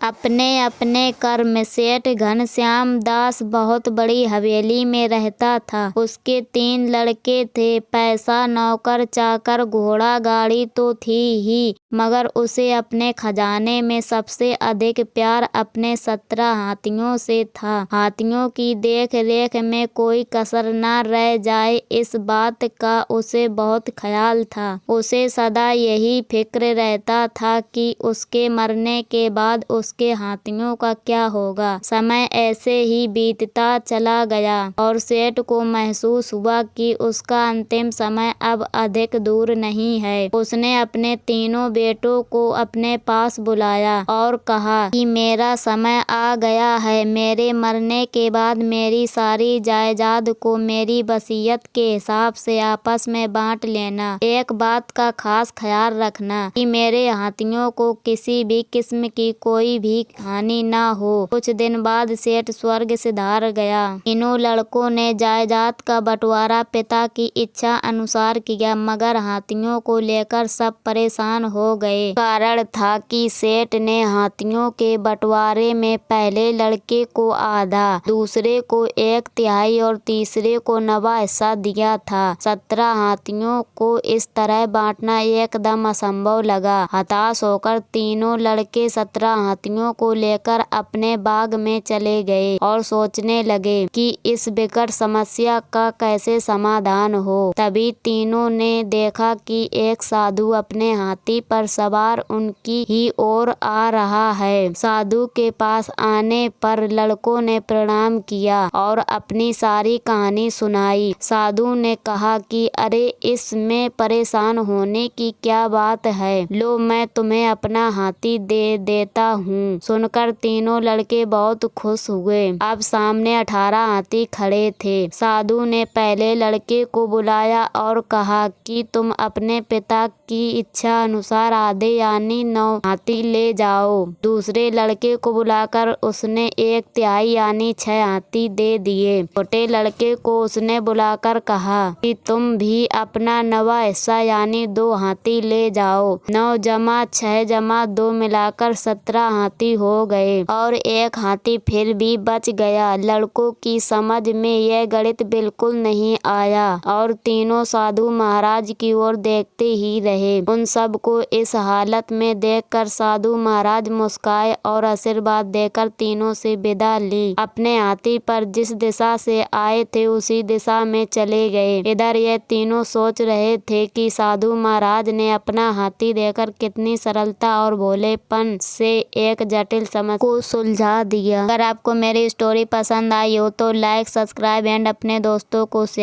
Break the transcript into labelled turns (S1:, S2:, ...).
S1: अपने अपने कर्म। सेठ घनश्याम दास बहुत बड़ी हवेली में रहता था। उसके 3 लड़के थे। पैसा, नौकर चाकर, घोड़ा गाड़ी तो थी ही, मगर उसे अपने खजाने में सबसे अधिक प्यार अपने 17 हाथियों से था। हाथियों की देख रेख में कोई कसर न रह जाए, इस बात का उसे बहुत ख्याल था। उसे सदा यही फिक्र रहता था कि उसके मरने के बाद उसके हाथियों का क्या होगा। समय ऐसे ही बीतता चला गया और सेठ को महसूस हुआ कि उसका अंतिम समय अब अधिक दूर नहीं है। उसने अपने तीनों बेटों को अपने पास बुलाया और कहा कि मेरा समय आ गया है। मेरे मरने के बाद मेरी सारी जायदाद को मेरी वसीयत के हिसाब से आपस में बांट लेना। एक बात का खास ख्याल रखना कि मेरे हाथियों को किसी भी किस्म की कोई भी हानि न हो। कुछ दिन बाद सेठ स्वर्ग सिधार गया। तीनों लड़कों ने जायदाद का बंटवारा पिता की इच्छा अनुसार किया, मगर हाथियों को लेकर सब परेशान हो गए। कारण था कि सेठ ने हाथियों के बंटवारे में पहले लड़के को आधा, दूसरे को 1/3 और तीसरे को 9वां हिस्सा दिया था। 17 हाथियों को इस तरह बांटना एकदम असंभव लगा। हताश होकर तीनों लड़के 17 हाथियों को लेकर अपने बाग में चले गए और सोचने लगे कि इस विकट समस्या का कैसे समाधान हो। तभी तीनों ने देखा कि एक साधु अपने हाथी पर सवार उनकी ही ओर आ रहा है। साधु के पास आने पर लड़कों ने प्रणाम किया और अपनी सारी कहानी सुनाई। साधु ने कहा कि अरे, इसमें परेशान होने की क्या बात है, लो मैं तुम्हें अपना हाथी दे देता हूँ। सुनकर तीनों लड़के बहुत खुश हुए। अब सामने 18 हाथी खड़े थे। साधु ने पहले लड़के को बुलाया और कहा कि तुम अपने पिता की इच्छा अनुसार आधे यानी 9 हाथी ले जाओ। दूसरे लड़के को बुलाकर उसने 1/3 यानी 6 हाथी दे दिए। छोटे लड़के को उसने बुलाकर कहा कि तुम भी अपना 9वां हिस्सा यानी 2 हाथी ले जाओ। 9 जमा 6 जमा 2 मिलाकर 17 हाथी हो गए और 1 हाथी फिर भी बच गया। लड़कों की समझ में यह गणित बिल्कुल नहीं आया और तीनों साधु महाराज की ओर देखते ही रहे। उन सब को इस हालत में देखकर साधु महाराज मुस्काए और आशीर्वाद देकर तीनों से विदा ली। अपने हाथी पर जिस दिशा से आए थे उसी दिशा में चले गए। इधर ये तीनों सोच रहे थे कि साधु महाराज ने अपना हाथी देकर कितनी सरलता और भोलेपन से एक जटिल समस्या को सुलझा दिया। अगर आपको मेरी स्टोरी पसंद आई हो तो लाइक, सब्सक्राइब एंड अपने दोस्तों को शेयर